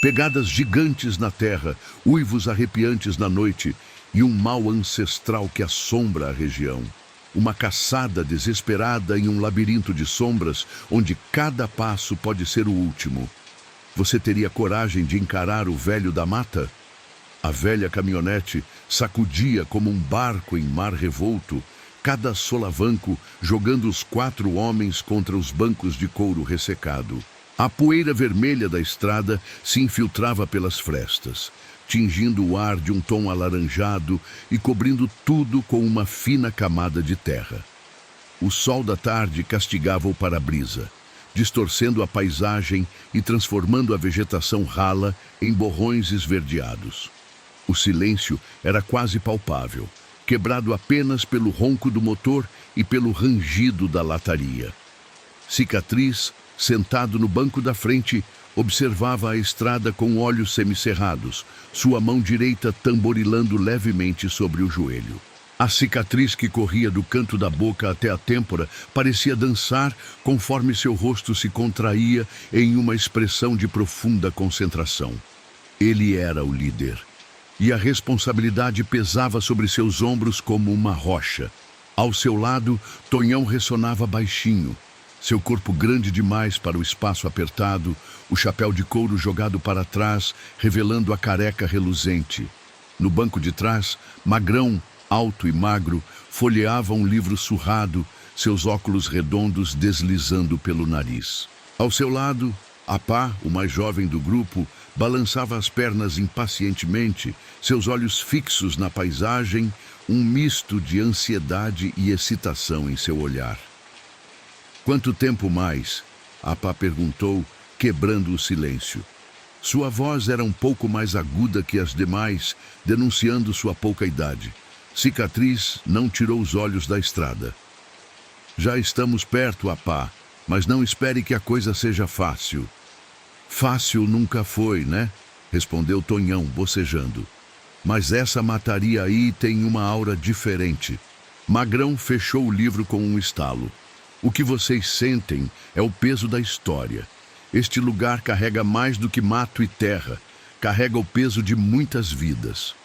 Pegadas gigantes na terra, uivos arrepiantes na noite e um mal ancestral que assombra a região. Uma caçada desesperada em um labirinto de sombras, onde cada passo pode ser o último. Você teria coragem de encarar o velho da mata? A velha caminhonete sacudia como um barco em mar revolto, cada solavanco jogando os 4 homens contra os bancos de couro ressecado. A poeira vermelha da estrada se infiltrava pelas frestas, tingindo o ar de um tom alaranjado e cobrindo tudo com uma fina camada de terra. O sol da tarde castigava o para-brisa, distorcendo a paisagem e transformando a vegetação rala em borrões esverdeados. O silêncio era quase palpável, quebrado apenas pelo ronco do motor e pelo rangido da lataria. Cicatriz, sentado no banco da frente, observava a estrada com olhos semicerrados, sua mão direita tamborilando levemente sobre o joelho. A cicatriz que corria do canto da boca até a têmpora parecia dançar conforme seu rosto se contraía em uma expressão de profunda concentração. Ele era o líder, e a responsabilidade pesava sobre seus ombros como uma rocha. Ao seu lado, Tonhão ressonava baixinho, seu corpo grande demais para o espaço apertado, o chapéu de couro jogado para trás, revelando a careca reluzente. No banco de trás, Magrão, alto e magro, folheava um livro surrado, seus óculos redondos deslizando pelo nariz. Ao seu lado, Apá, o mais jovem do grupo, balançava as pernas impacientemente, seus olhos fixos na paisagem, um misto de ansiedade e excitação em seu olhar. "Quanto tempo mais?" Apá perguntou, quebrando o silêncio. Sua voz era um pouco mais aguda que as demais, denunciando sua pouca idade. Cicatriz não tirou os olhos da estrada. "Já estamos perto, Apá, mas não espere que a coisa seja fácil." "Fácil nunca foi, né?" respondeu Tonhão, bocejando. "Mas essa mataria aí tem uma aura diferente." Magrão fechou o livro com um estalo. "O que vocês sentem é o peso da história. Este lugar carrega mais do que mato e terra, carrega o peso de muitas vidas."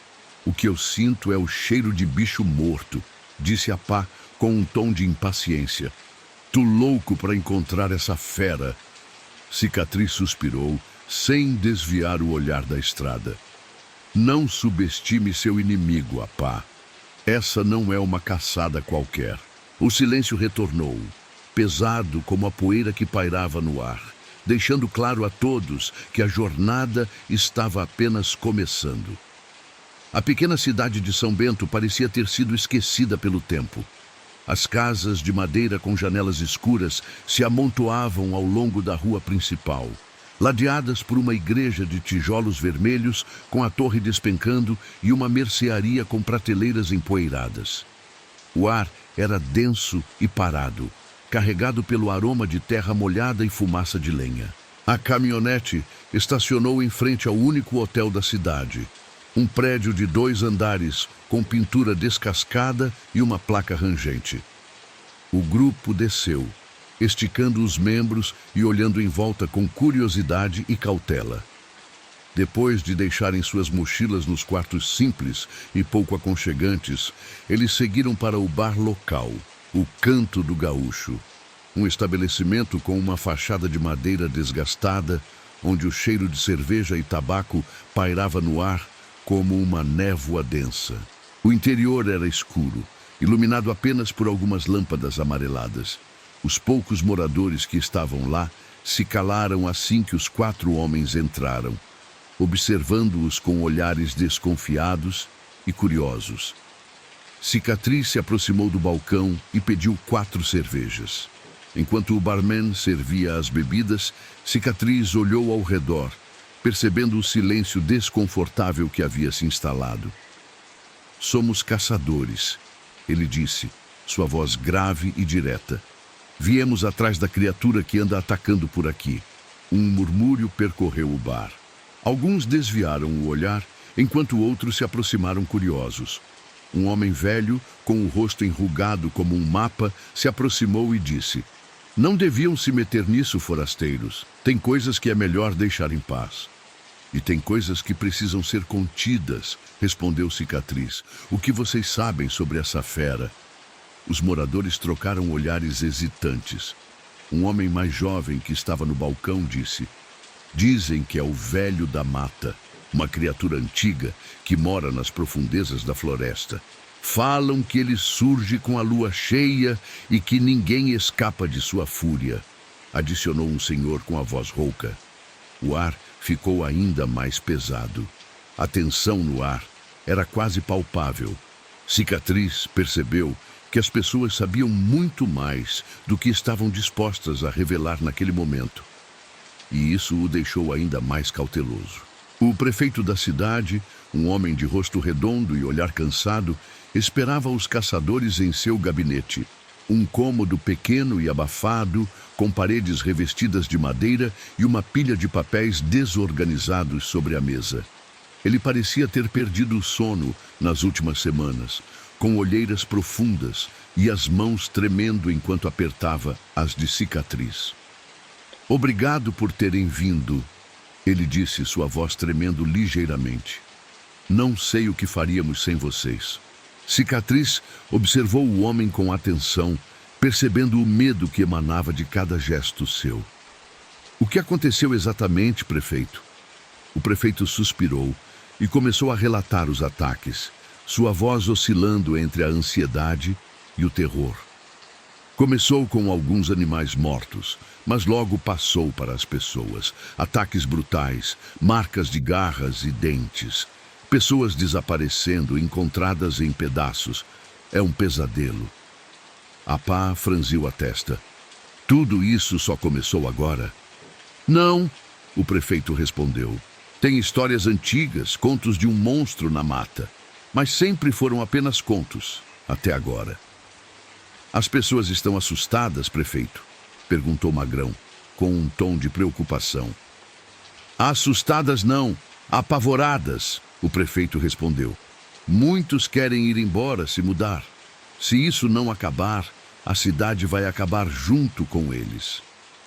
"O que eu sinto é o cheiro de bicho morto", disse Apá com um tom de impaciência. "Tô louco para encontrar essa fera." Cicatriz suspirou, sem desviar o olhar da estrada. "Não subestime seu inimigo, Apá. Essa não é uma caçada qualquer." O silêncio retornou, pesado como a poeira que pairava no ar, deixando claro a todos que a jornada estava apenas começando. A pequena cidade de São Bento parecia ter sido esquecida pelo tempo. As casas de madeira com janelas escuras se amontoavam ao longo da rua principal, ladeadas por uma igreja de tijolos vermelhos com a torre despencando e uma mercearia com prateleiras empoeiradas. O ar era denso e parado, carregado pelo aroma de terra molhada e fumaça de lenha. A caminhonete estacionou em frente ao único hotel da cidade, um prédio de 2 andares com pintura descascada e uma placa rangente. O grupo desceu, esticando os membros e olhando em volta com curiosidade e cautela. Depois de deixarem suas mochilas nos quartos simples e pouco aconchegantes, eles seguiram para o bar local, o Canto do Gaúcho, um estabelecimento com uma fachada de madeira desgastada, onde o cheiro de cerveja e tabaco pairava no ar como uma névoa densa. O interior era escuro, iluminado apenas por algumas lâmpadas amareladas. Os poucos moradores que estavam lá se calaram assim que os 4 homens entraram, observando-os com olhares desconfiados e curiosos. Cicatriz se aproximou do balcão e pediu 4 cervejas. Enquanto o barman servia as bebidas, Cicatriz olhou ao redor, percebendo o silêncio desconfortável que havia se instalado. "Somos caçadores", ele disse, sua voz grave e direta. "Viemos atrás da criatura que anda atacando por aqui." Um murmúrio percorreu o bar. Alguns desviaram o olhar, enquanto outros se aproximaram curiosos. Um homem velho, com o rosto enrugado como um mapa, se aproximou e disse: "Não deviam se meter nisso, forasteiros. Tem coisas que é melhor deixar em paz." E tem coisas que precisam ser contidas, respondeu Cicatriz. O que vocês sabem sobre essa fera? Os moradores trocaram olhares hesitantes. Um homem mais jovem que estava no balcão disse: dizem que é o Velho da Mata, uma criatura antiga que mora nas profundezas da floresta. Falam que ele surge com a lua cheia e que ninguém escapa de sua fúria, adicionou um senhor com a voz rouca. O ar ficou ainda mais pesado. A tensão no ar era quase palpável. Cicatriz percebeu que as pessoas sabiam muito mais do que estavam dispostas a revelar naquele momento. E isso o deixou ainda mais cauteloso. O prefeito da cidade, um homem de rosto redondo e olhar cansado, esperava os caçadores em seu gabinete. Um cômodo pequeno e abafado, com paredes revestidas de madeira e uma pilha de papéis desorganizados sobre a mesa. Ele parecia ter perdido o sono nas últimas semanas, com olheiras profundas e as mãos tremendo enquanto apertava as de Cicatriz. Obrigado por terem vindo, ele disse, sua voz tremendo ligeiramente. Não sei o que faríamos sem vocês. Cicatriz observou o homem com atenção, percebendo o medo que emanava de cada gesto seu. O que aconteceu exatamente, prefeito? O prefeito suspirou e começou a relatar os ataques, sua voz oscilando entre a ansiedade e o terror. Começou com alguns animais mortos, mas logo passou para as pessoas. Ataques brutais, marcas de garras e dentes. Pessoas desaparecendo, encontradas em pedaços. É um pesadelo. A Pá franziu a testa. Tudo isso só começou agora? Não, o prefeito respondeu. Tem histórias antigas, contos de um monstro na mata. Mas sempre foram apenas contos, até agora. As pessoas estão assustadas, prefeito? Perguntou Magrão, com um tom de preocupação. Assustadas não, apavoradas, o prefeito respondeu. Muitos querem ir embora, se mudar. Se isso não acabar, a cidade vai acabar junto com eles.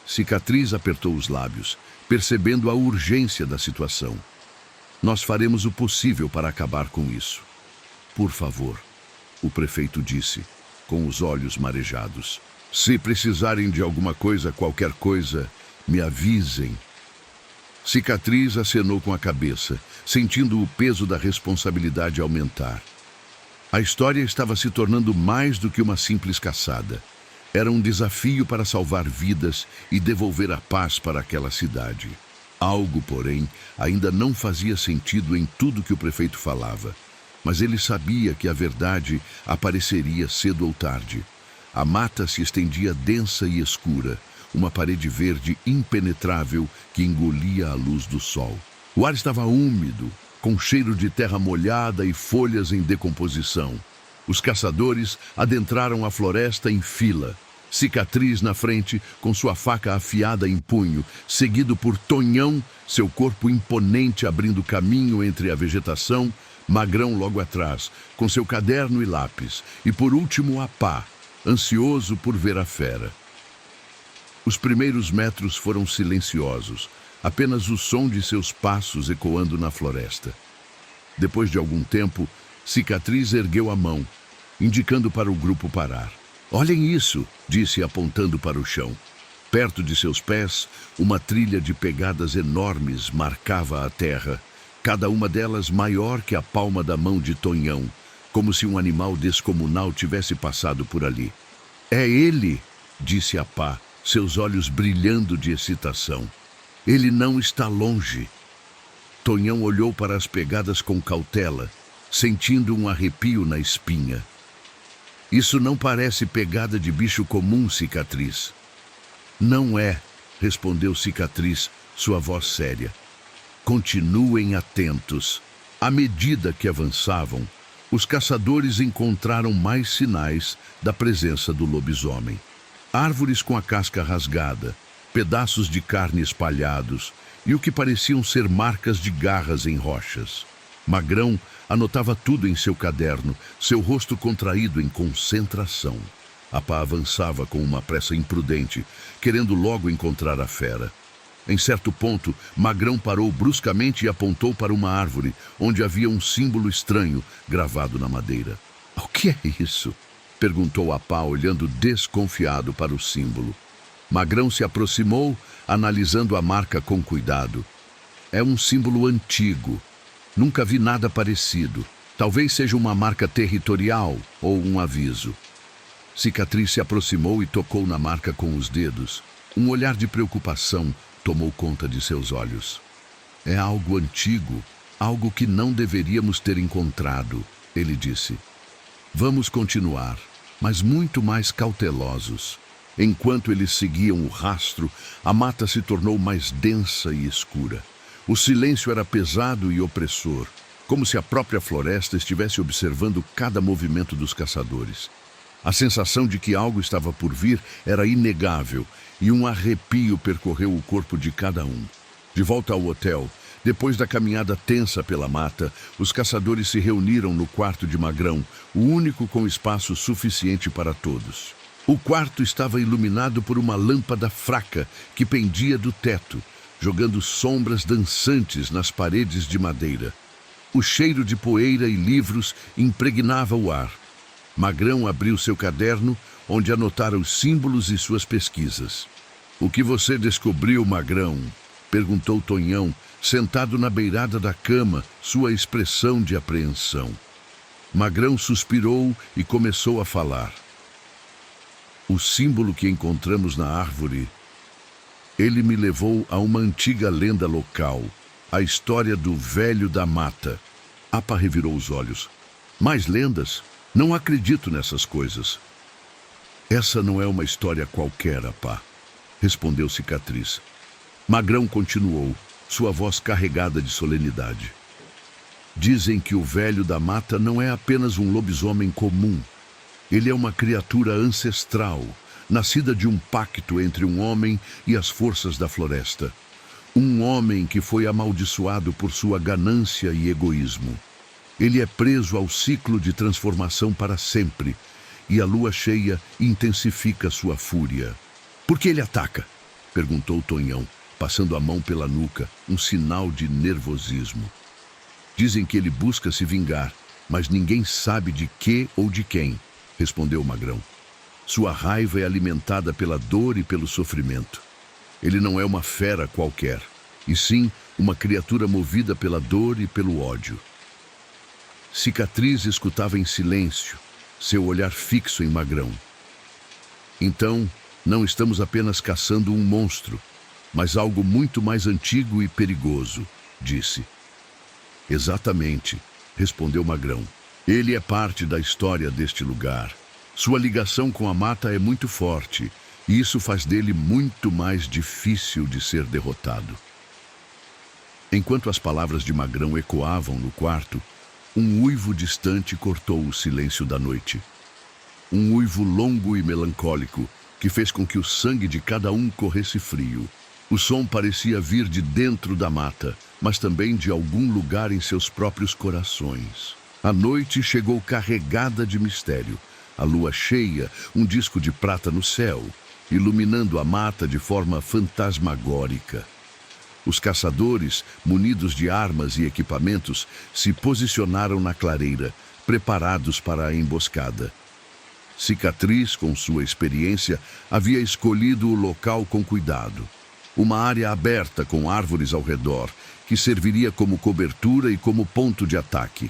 Cicatriz apertou os lábios, percebendo a urgência da situação. Nós faremos o possível para acabar com isso. Por favor, o prefeito disse, com os olhos marejados. Se precisarem de alguma coisa, qualquer coisa, me avisem. Cicatriz acenou com a cabeça, sentindo o peso da responsabilidade aumentar. A história estava se tornando mais do que uma simples caçada. Era um desafio para salvar vidas e devolver a paz para aquela cidade. Algo, porém, ainda não fazia sentido em tudo que o prefeito falava. Mas ele sabia que a verdade apareceria cedo ou tarde. A mata se estendia densa e escura, uma parede verde impenetrável que engolia a luz do sol. O ar estava úmido, com cheiro de terra molhada e folhas em decomposição. Os caçadores adentraram a floresta em fila. Cicatriz na frente, com sua faca afiada em punho, seguido por Tonhão, seu corpo imponente abrindo caminho entre a vegetação, Magrão logo atrás, com seu caderno e lápis, e por último a Pá, ansioso por ver a fera. Os primeiros metros foram silenciosos, apenas o som de seus passos ecoando na floresta. Depois de algum tempo, Cicatriz ergueu a mão, indicando para o grupo parar. Olhem isso, disse apontando para o chão. Perto de seus pés, uma trilha de pegadas enormes marcava a terra, cada uma delas maior que a palma da mão de Tonhão, como se um animal descomunal tivesse passado por ali. É ele, disse a Pá, seus olhos brilhando de excitação. Ele não está longe. Tonhão olhou para as pegadas com cautela, sentindo um arrepio na espinha. Isso não parece pegada de bicho comum, Cicatriz. Não é, respondeu Cicatriz, sua voz séria. Continuem atentos. À medida que avançavam, os caçadores encontraram mais sinais da presença do lobisomem. Árvores com a casca rasgada, pedaços de carne espalhados e o que pareciam ser marcas de garras em rochas. Magrão anotava tudo em seu caderno, seu rosto contraído em concentração. A Pá avançava com uma pressa imprudente, querendo logo encontrar a fera. Em certo ponto, Magrão parou bruscamente e apontou para uma árvore, onde havia um símbolo estranho gravado na madeira. "O que é isso?" perguntou Apá, olhando desconfiado para o símbolo. Magrão se aproximou, analisando a marca com cuidado. "É um símbolo antigo. Nunca vi nada parecido. Talvez seja uma marca territorial ou um aviso." Cicatriz se aproximou e tocou na marca com os dedos. Um olhar de preocupação tomou conta de seus olhos. "É algo antigo, algo que não deveríamos ter encontrado", ele disse. "Vamos continuar, mas muito mais cautelosos." Enquanto eles seguiam o rastro, a mata se tornou mais densa e escura. O silêncio era pesado e opressor, como se a própria floresta estivesse observando cada movimento dos caçadores. A sensação de que algo estava por vir era inegável, e um arrepio percorreu o corpo de cada um. De volta ao hotel, depois da caminhada tensa pela mata, os caçadores se reuniram no quarto de Magrão, o único com espaço suficiente para todos. O quarto estava iluminado por uma lâmpada fraca que pendia do teto, jogando sombras dançantes nas paredes de madeira. O cheiro de poeira e livros impregnava o ar. Magrão abriu seu caderno, onde anotara os símbolos e suas pesquisas. "O que você descobriu, Magrão?" perguntou Tonhão, sentado na beirada da cama, sua expressão de apreensão. Magrão suspirou e começou a falar. "O símbolo que encontramos na árvore, ele me levou a uma antiga lenda local, a história do Velho da Mata." Apa revirou os olhos. "Mais lendas? Não acredito nessas coisas." "Essa não é uma história qualquer, Apá", respondeu Cicatriz. Magrão continuou, sua voz carregada de solenidade. "Dizem que o Velho da Mata não é apenas um lobisomem comum. Ele é uma criatura ancestral, nascida de um pacto entre um homem e as forças da floresta. Um homem que foi amaldiçoado por sua ganância e egoísmo. Ele é preso ao ciclo de transformação para sempre, e a lua cheia intensifica sua fúria." "Por que ele ataca?" perguntou Tonhão, passando a mão pela nuca, um sinal de nervosismo. "Dizem que ele busca se vingar, mas ninguém sabe de que ou de quem", respondeu Magrão. "Sua raiva é alimentada pela dor e pelo sofrimento. Ele não é uma fera qualquer, e sim uma criatura movida pela dor e pelo ódio." Cicatriz escutava em silêncio, seu olhar fixo em Magrão. "Então, não estamos apenas caçando um monstro, mas algo muito mais antigo e perigoso", disse. "Exatamente", respondeu Magrão. "Ele é parte da história deste lugar. Sua ligação com a mata é muito forte, e isso faz dele muito mais difícil de ser derrotado." Enquanto as palavras de Magrão ecoavam no quarto, um uivo distante cortou o silêncio da noite. Um uivo longo e melancólico que fez com que o sangue de cada um corresse frio. O som parecia vir de dentro da mata, mas também de algum lugar em seus próprios corações. A noite chegou carregada de mistério. A lua cheia, um disco de prata no céu, iluminando a mata de forma fantasmagórica. Os caçadores, munidos de armas e equipamentos, se posicionaram na clareira, preparados para a emboscada. Cicatriz, com sua experiência, havia escolhido o local com cuidado. Uma área aberta com árvores ao redor, que serviria como cobertura e como ponto de ataque.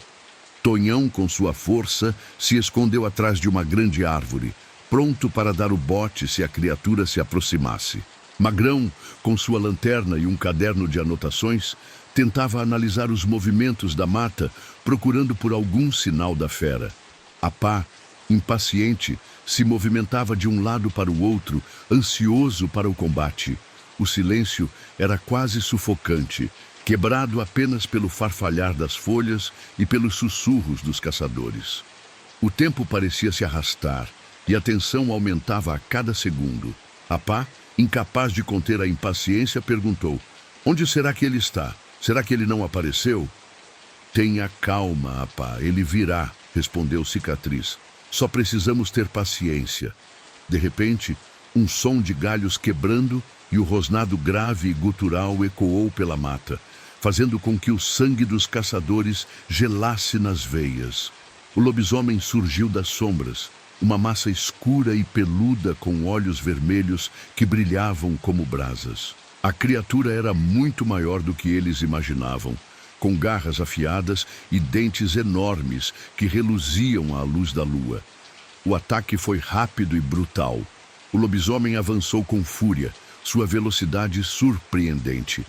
Tonhão, com sua força, se escondeu atrás de uma grande árvore, pronto para dar o bote se a criatura se aproximasse. Magrão, com sua lanterna e um caderno de anotações, tentava analisar os movimentos da mata, procurando por algum sinal da fera. Apá, impaciente, se movimentava de um lado para o outro, ansioso para o combate. O silêncio era quase sufocante, quebrado apenas pelo farfalhar das folhas e pelos sussurros dos caçadores. O tempo parecia se arrastar e a tensão aumentava a cada segundo. Apá, incapaz de conter a impaciência, perguntou: "Onde será que ele está? Será que ele não apareceu?" "Tenha calma, Apá, ele virá", respondeu Cicatriz. "Só precisamos ter paciência." De repente, Um som de galhos quebrando e o rosnado grave e gutural ecoou pela mata, fazendo com que o sangue dos caçadores gelasse nas veias. O lobisomem surgiu das sombras, uma massa escura e peluda com olhos vermelhos que brilhavam como brasas. A criatura era muito maior do que eles imaginavam, com garras afiadas e dentes enormes que reluziam à luz da lua. O ataque foi rápido e brutal. O lobisomem avançou com fúria, sua velocidade surpreendente.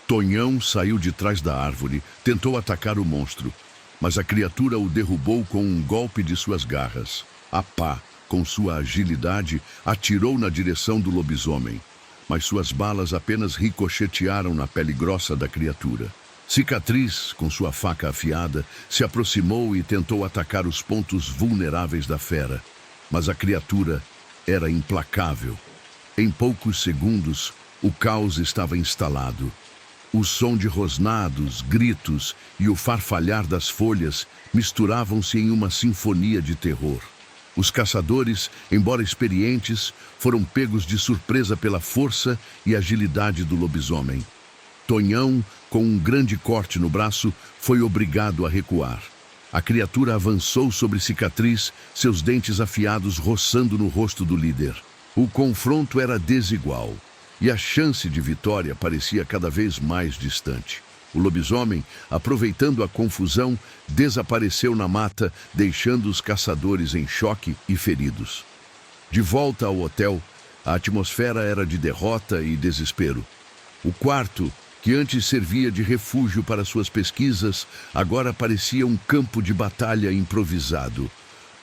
Tonhão saiu de trás da árvore, tentou atacar o monstro, mas a criatura o derrubou com um golpe de suas garras. A pá, com sua agilidade, atirou na direção do lobisomem, mas suas balas apenas ricochetearam na pele grossa da criatura. Cicatriz, com sua faca afiada, se aproximou e tentou atacar os pontos vulneráveis da fera, mas a criatura era implacável. Em poucos segundos, o caos estava instalado. O som de rosnados, gritos e o farfalhar das folhas misturavam-se em uma sinfonia de terror. Os caçadores, embora experientes, foram pegos de surpresa pela força e agilidade do lobisomem. Tonhão, com um grande corte no braço, foi obrigado a recuar. A criatura avançou sobre Cicatriz, seus dentes afiados roçando no rosto do líder. O confronto era desigual, e a chance de vitória parecia cada vez mais distante. O lobisomem, aproveitando a confusão, desapareceu na mata, deixando os caçadores em choque e feridos. De volta ao hotel, a atmosfera era de derrota e desespero. O quarto, que antes servia de refúgio para suas pesquisas, agora parecia um campo de batalha improvisado.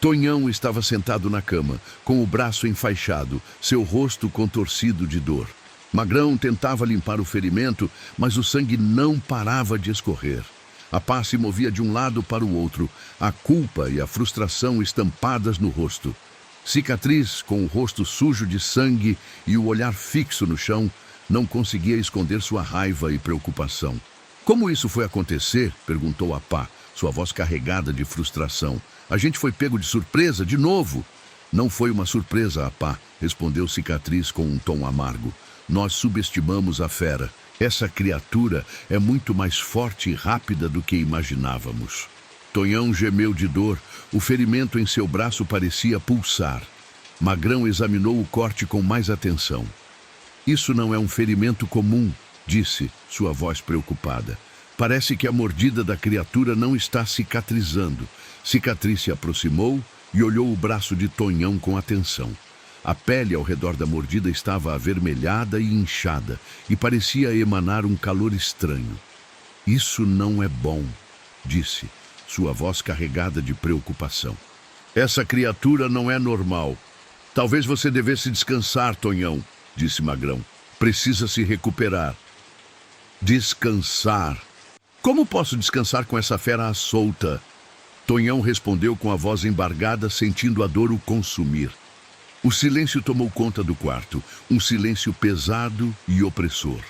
Tonhão estava sentado na cama, com o braço enfaixado, seu rosto contorcido de dor. Magrão tentava limpar o ferimento, mas o sangue não parava de escorrer. A pá se movia de um lado para o outro, a culpa e a frustração estampadas no rosto. Cicatriz, com o rosto sujo de sangue e o olhar fixo no chão, não conseguia esconder sua raiva e preocupação. "Como isso foi acontecer?" perguntou a pá, sua voz carregada de frustração. "A gente foi pego de surpresa de novo." "Não foi uma surpresa, Apá", respondeu Cicatriz com um tom amargo. "Nós subestimamos a fera. Essa criatura é muito mais forte e rápida do que imaginávamos." Tonhão gemeu de dor. O ferimento em seu braço parecia pulsar. Magrão examinou o corte com mais atenção. "Isso não é um ferimento comum", disse, sua voz preocupada. "Parece que a mordida da criatura não está cicatrizando." Cicatriz se aproximou e olhou o braço de Tonhão com atenção. A pele ao redor da mordida estava avermelhada e inchada e parecia emanar um calor estranho. "Isso não é bom", disse, sua voz carregada de preocupação. "Essa criatura não é normal. Talvez você devesse descansar, Tonhão", disse Magrão. "Precisa se recuperar." "Descansar? Como posso descansar com essa fera à solta?" Tonhão respondeu com a voz embargada, sentindo a dor o consumir. O silêncio tomou conta do quarto, um silêncio pesado e opressor.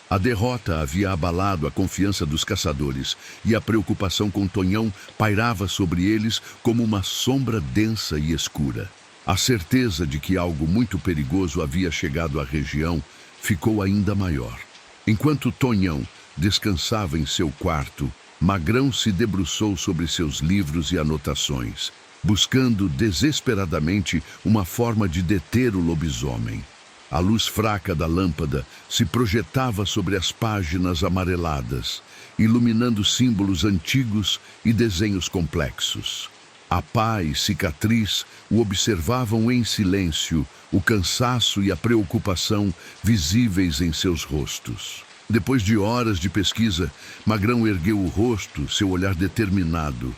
A derrota havia abalado a confiança dos caçadores, e a preocupação com Tonhão pairava sobre eles como uma sombra densa e escura. A certeza de que algo muito perigoso havia chegado à região ficou ainda maior. Enquanto Tonhão descansava em seu quarto, Magrão se debruçou sobre seus livros e anotações, buscando desesperadamente uma forma de deter o lobisomem. A luz fraca da lâmpada se projetava sobre as páginas amareladas, iluminando símbolos antigos e desenhos complexos. A pá e Cicatriz o observavam em silêncio, o cansaço e a preocupação visíveis em seus rostos. Depois de horas de pesquisa, Magrão ergueu o rosto, seu olhar determinado.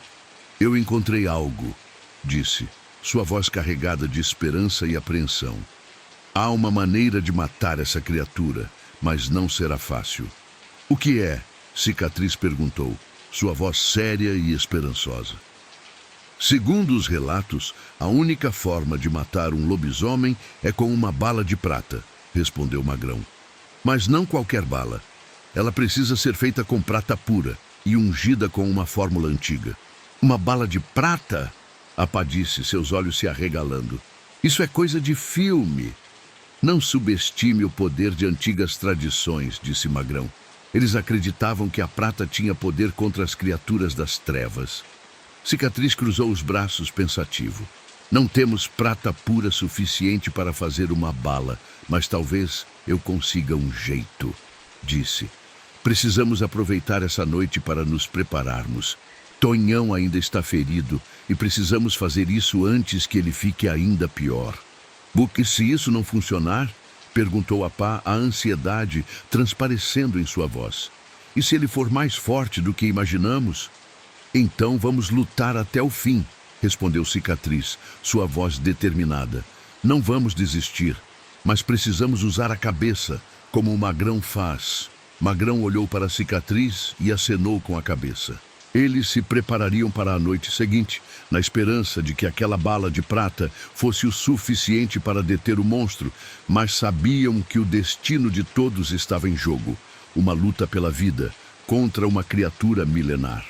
"Eu encontrei algo", disse, sua voz carregada de esperança e apreensão. "Há uma maneira de matar essa criatura, mas não será fácil." "O que é?" Cicatriz perguntou, sua voz séria e esperançosa. "Segundo os relatos, a única forma de matar um lobisomem é com uma bala de prata", respondeu Magrão. "Mas não qualquer bala. Ela precisa ser feita com prata pura e ungida com uma fórmula antiga." "Uma bala de prata?" A pá disse, seus olhos se arregalando. "Isso é coisa de filme." Não subestime o poder de antigas tradições, disse Magrão. Eles acreditavam que a prata tinha poder contra as criaturas das trevas. Cicatriz cruzou os braços pensativo. Não temos prata pura suficiente para fazer uma bala, mas talvez eu consiga um jeito, disse. Precisamos aproveitar essa noite para nos prepararmos. Tonhão ainda está ferido e precisamos fazer isso antes que ele fique ainda pior. Buque, se isso não funcionar, perguntou Apá, a ansiedade transparecendo em sua voz. E se ele for mais forte do que imaginamos? Então vamos lutar até o fim, respondeu Cicatriz, sua voz determinada. Não vamos desistir, mas precisamos usar a cabeça, como o Magrão faz. Magrão olhou para a Cicatriz e acenou com a cabeça. Eles se preparariam para a noite seguinte, na esperança de que aquela bala de prata fosse o suficiente para deter o monstro, mas sabiam que o destino de todos estava em jogo, uma luta pela vida contra uma criatura milenar.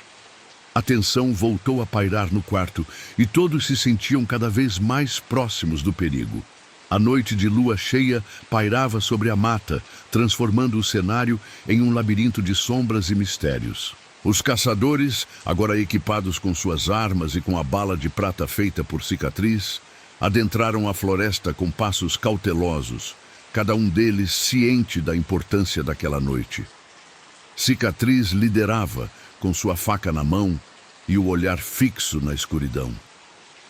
A tensão voltou a pairar no quarto e todos se sentiam cada vez mais próximos do perigo. A noite de lua cheia pairava sobre a mata, transformando o cenário em um labirinto de sombras e mistérios. Os caçadores, agora equipados com suas armas e com a bala de prata feita por Cicatriz, adentraram a floresta com passos cautelosos, cada um deles ciente da importância daquela noite. Cicatriz liderava, com sua faca na mão e o olhar fixo na escuridão.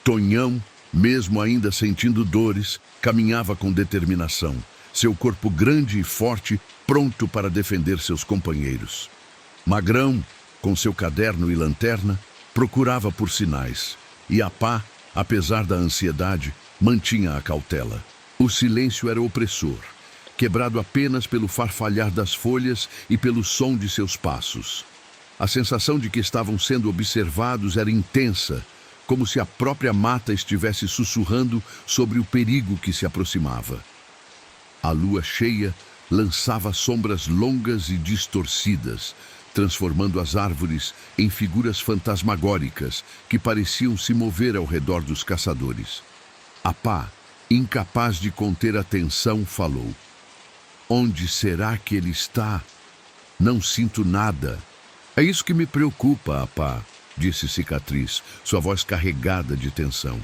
Tonhão, mesmo ainda sentindo dores, caminhava com determinação, seu corpo grande e forte, pronto para defender seus companheiros. Magrão, com seu caderno e lanterna, procurava por sinais, e Apá, apesar da ansiedade, mantinha a cautela. O silêncio era opressor, quebrado apenas pelo farfalhar das folhas e pelo som de seus passos. A sensação de que estavam sendo observados era intensa, como se a própria mata estivesse sussurrando sobre o perigo que se aproximava. A lua cheia lançava sombras longas e distorcidas, transformando as árvores em figuras fantasmagóricas que pareciam se mover ao redor dos caçadores. Apá, incapaz de conter a tensão, falou. Onde será que ele está? Não sinto nada. É isso que me preocupa, Apá, disse Cicatriz, sua voz carregada de tensão.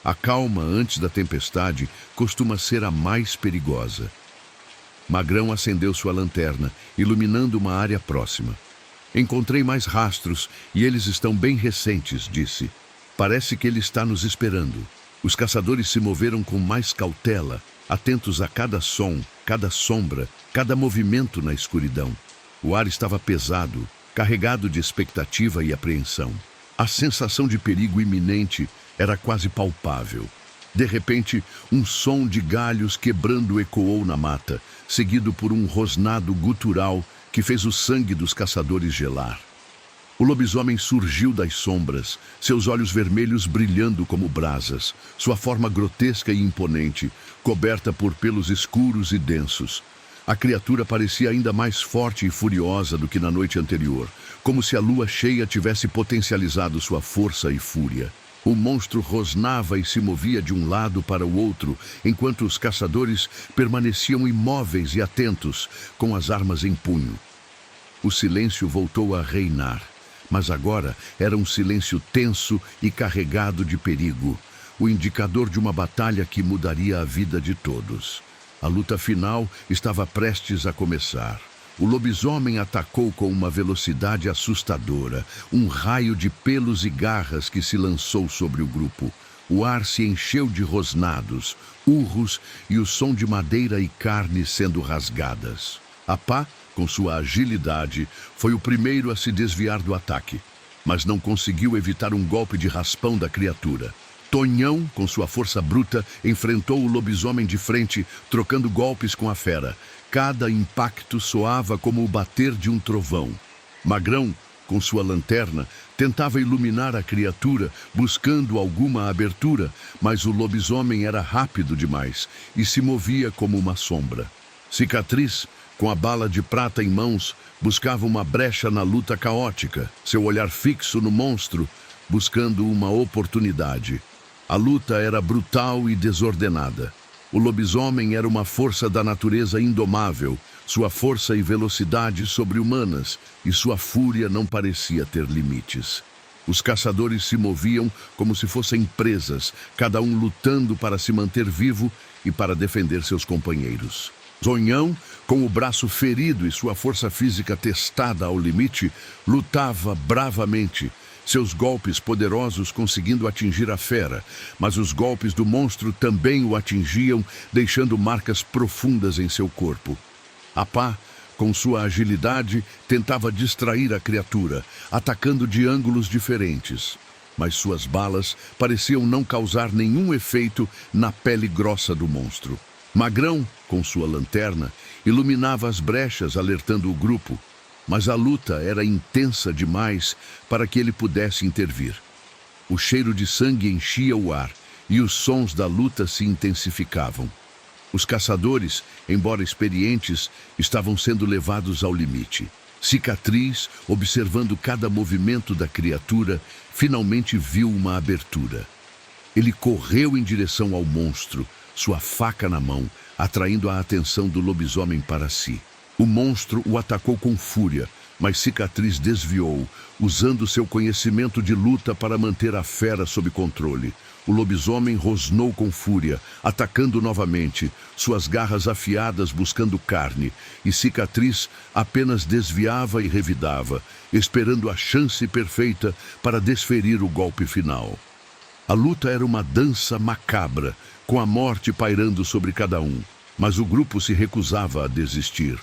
A calma antes da tempestade costuma ser a mais perigosa. Magrão acendeu sua lanterna, iluminando uma área próxima. Encontrei mais rastros e eles estão bem recentes, disse. Parece que ele está nos esperando. Os caçadores se moveram com mais cautela, atentos a cada som, cada sombra, cada movimento na escuridão. O ar estava pesado, carregado de expectativa e apreensão. A sensação de perigo iminente era quase palpável. De repente, um som de galhos quebrando ecoou na mata, seguido por um rosnado gutural que fez o sangue dos caçadores gelar. O lobisomem surgiu das sombras, seus olhos vermelhos brilhando como brasas, sua forma grotesca e imponente, coberta por pelos escuros e densos. A criatura parecia ainda mais forte e furiosa do que na noite anterior, como se a lua cheia tivesse potencializado sua força e fúria. O monstro rosnava e se movia de um lado para o outro, enquanto os caçadores permaneciam imóveis e atentos, com as armas em punho. O silêncio voltou a reinar, mas agora era um silêncio tenso e carregado de perigo, o indicador de uma batalha que mudaria a vida de todos. A luta final estava prestes a começar. O lobisomem atacou com uma velocidade assustadora, um raio de pelos e garras que se lançou sobre o grupo. O ar se encheu de rosnados, urros e o som de madeira e carne sendo rasgadas. Apá, com sua agilidade, foi o primeiro a se desviar do ataque, mas não conseguiu evitar um golpe de raspão da criatura. Tonhão, com sua força bruta, enfrentou o lobisomem de frente, trocando golpes com a fera. Cada impacto soava como o bater de um trovão. Magrão, com sua lanterna, tentava iluminar a criatura, buscando alguma abertura, mas o lobisomem era rápido demais e se movia como uma sombra. Cicatriz, com a bala de prata em mãos, buscava uma brecha na luta caótica, seu olhar fixo no monstro, buscando uma oportunidade. A luta era brutal e desordenada. O lobisomem era uma força da natureza indomável, sua força e velocidade sobre-humanas, e sua fúria não parecia ter limites. Os caçadores se moviam como se fossem presas, cada um lutando para se manter vivo e para defender seus companheiros. Tonhão, com o braço ferido e sua força física testada ao limite, lutava bravamente, seus golpes poderosos conseguindo atingir a fera, mas os golpes do monstro também o atingiam, deixando marcas profundas em seu corpo. Apá, com sua agilidade, tentava distrair a criatura, atacando de ângulos diferentes. Mas suas balas pareciam não causar nenhum efeito na pele grossa do monstro. Magrão, com sua lanterna, iluminava as brechas, alertando o grupo. Mas a luta era intensa demais para que ele pudesse intervir. O cheiro de sangue enchia o ar e os sons da luta se intensificavam. Os caçadores, embora experientes, estavam sendo levados ao limite. Cicatriz, observando cada movimento da criatura, finalmente viu uma abertura. Ele correu em direção ao monstro, sua faca na mão, atraindo a atenção do lobisomem para si. O monstro o atacou com fúria, mas Cicatriz desviou, usando seu conhecimento de luta para manter a fera sob controle. O lobisomem rosnou com fúria, atacando novamente, suas garras afiadas buscando carne, e Cicatriz apenas desviava e revidava, esperando a chance perfeita para desferir o golpe final. A luta era uma dança macabra, com a morte pairando sobre cada um, mas o grupo se recusava a desistir.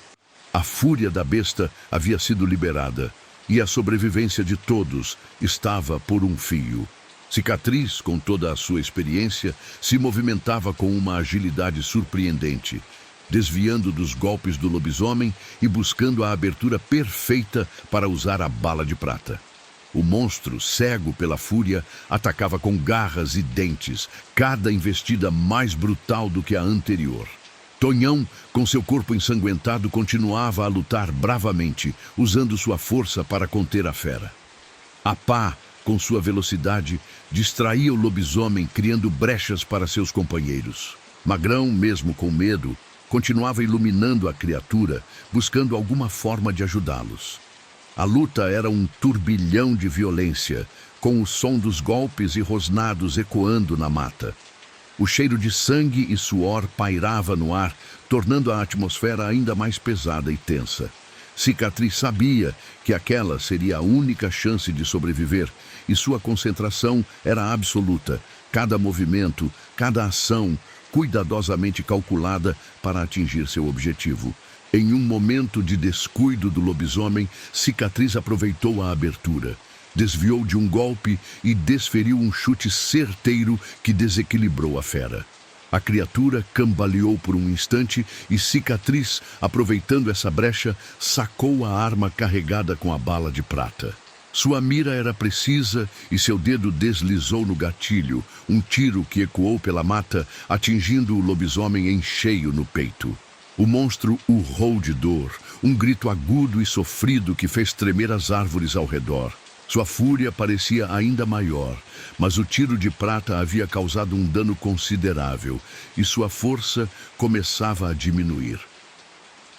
A fúria da besta havia sido liberada, e a sobrevivência de todos estava por um fio. Cicatriz, com toda a sua experiência, se movimentava com uma agilidade surpreendente, desviando dos golpes do lobisomem e buscando a abertura perfeita para usar a bala de prata. O monstro, cego pela fúria, atacava com garras e dentes, cada investida mais brutal do que a anterior. Tonhão, com seu corpo ensanguentado, continuava a lutar bravamente, usando sua força para conter a fera. Apá, com sua velocidade, distraía o lobisomem, criando brechas para seus companheiros. Magrão, mesmo com medo, continuava iluminando a criatura, buscando alguma forma de ajudá-los. A luta era um turbilhão de violência, com o som dos golpes e rosnados ecoando na mata. O cheiro de sangue e suor pairava no ar, tornando a atmosfera ainda mais pesada e tensa. Cicatriz sabia que aquela seria a única chance de sobreviver, e sua concentração era absoluta, cada movimento, cada ação, cuidadosamente calculada para atingir seu objetivo. Em um momento de descuido do lobisomem, Cicatriz aproveitou a abertura. Desviou de um golpe e desferiu um chute certeiro que desequilibrou a fera. A criatura cambaleou por um instante e Cicatriz, aproveitando essa brecha, sacou a arma carregada com a bala de prata. Sua mira era precisa e seu dedo deslizou no gatilho, um tiro que ecoou pela mata, atingindo o lobisomem em cheio no peito. O monstro urrou de dor, um grito agudo e sofrido que fez tremer as árvores ao redor. Sua fúria parecia ainda maior, mas o tiro de prata havia causado um dano considerável e sua força começava a diminuir.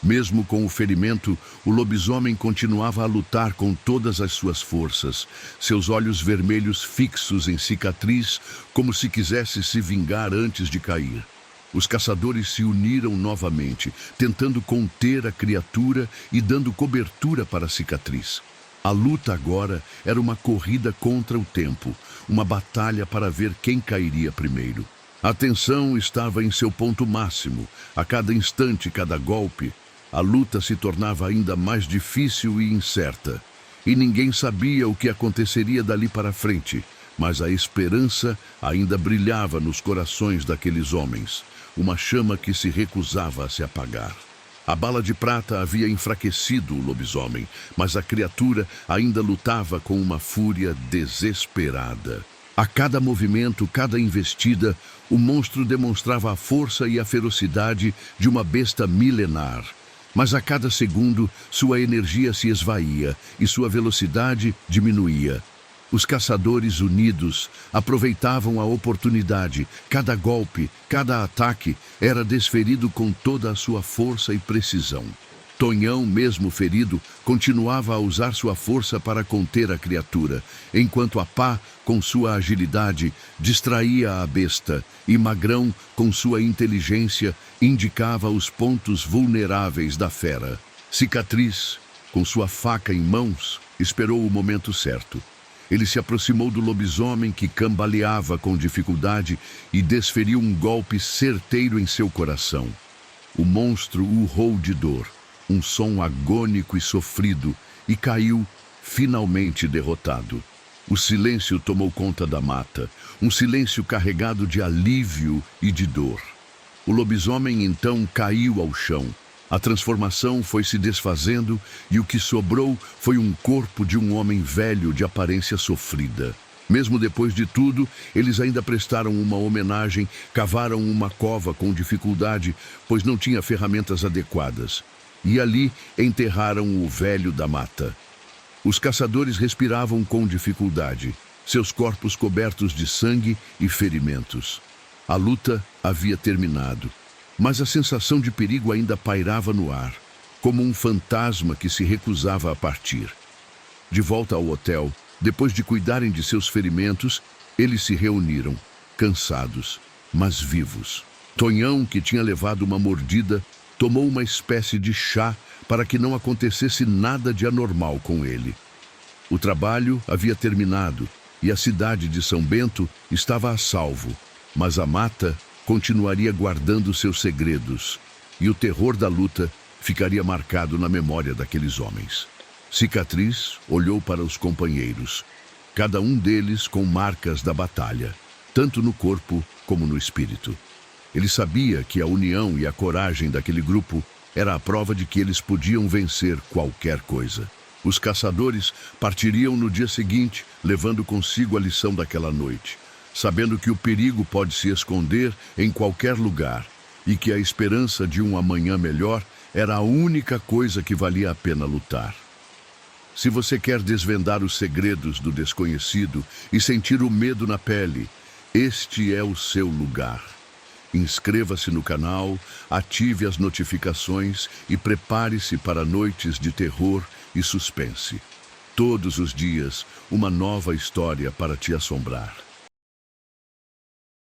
Mesmo com o ferimento, o lobisomem continuava a lutar com todas as suas forças, seus olhos vermelhos fixos em Cicatriz, como se quisesse se vingar antes de cair. Os caçadores se uniram novamente, tentando conter a criatura e dando cobertura para Cicatriz. A luta agora era uma corrida contra o tempo, uma batalha para ver quem cairia primeiro. A tensão estava em seu ponto máximo. A cada instante, cada golpe, a luta se tornava ainda mais difícil e incerta. E ninguém sabia o que aconteceria dali para frente, mas a esperança ainda brilhava nos corações daqueles homens, uma chama que se recusava a se apagar. A bala de prata havia enfraquecido o lobisomem, mas a criatura ainda lutava com uma fúria desesperada. A cada movimento, cada investida, o monstro demonstrava a força e a ferocidade de uma besta milenar. Mas a cada segundo, sua energia se esvaía e sua velocidade diminuía. Os caçadores unidos aproveitavam a oportunidade. Cada golpe, cada ataque era desferido com toda a sua força e precisão. Tonhão, mesmo ferido, continuava a usar sua força para conter a criatura, enquanto a Pá, com sua agilidade, distraía a besta, e Magrão, com sua inteligência, indicava os pontos vulneráveis da fera. Cicatriz, com sua faca em mãos, esperou o momento certo. Ele se aproximou do lobisomem, que cambaleava com dificuldade, e desferiu um golpe certeiro em seu coração. O monstro urrou de dor, um som agônico e sofrido, e caiu, finalmente derrotado. O silêncio tomou conta da mata, um silêncio carregado de alívio e de dor. O lobisomem então caiu ao chão. A transformação foi se desfazendo e o que sobrou foi um corpo de um homem velho de aparência sofrida. Mesmo depois de tudo, eles ainda prestaram uma homenagem, cavaram uma cova com dificuldade, pois não tinha ferramentas adequadas. E ali enterraram o velho da mata. Os caçadores respiravam com dificuldade, seus corpos cobertos de sangue e ferimentos. A luta havia terminado. Mas a sensação de perigo ainda pairava no ar, como um fantasma que se recusava a partir. De volta ao hotel, depois de cuidarem de seus ferimentos, eles se reuniram, cansados, mas vivos. Tonhão, que tinha levado uma mordida, tomou uma espécie de chá para que não acontecesse nada de anormal com ele. O trabalho havia terminado e a cidade de São Bento estava a salvo, mas a mata continuaria guardando seus segredos, e o terror da luta ficaria marcado na memória daqueles homens. Cicatriz olhou para os companheiros, cada um deles com marcas da batalha, tanto no corpo como no espírito. Ele sabia que a união e a coragem daquele grupo era a prova de que eles podiam vencer qualquer coisa. Os caçadores partiriam no dia seguinte, levando consigo a lição daquela noite, sabendo que o perigo pode se esconder em qualquer lugar e que a esperança de um amanhã melhor era a única coisa que valia a pena lutar. Se você quer desvendar os segredos do desconhecido e sentir o medo na pele, este é o seu lugar. Inscreva-se no canal, ative as notificações e prepare-se para noites de terror e suspense. Todos os dias, uma nova história para te assombrar.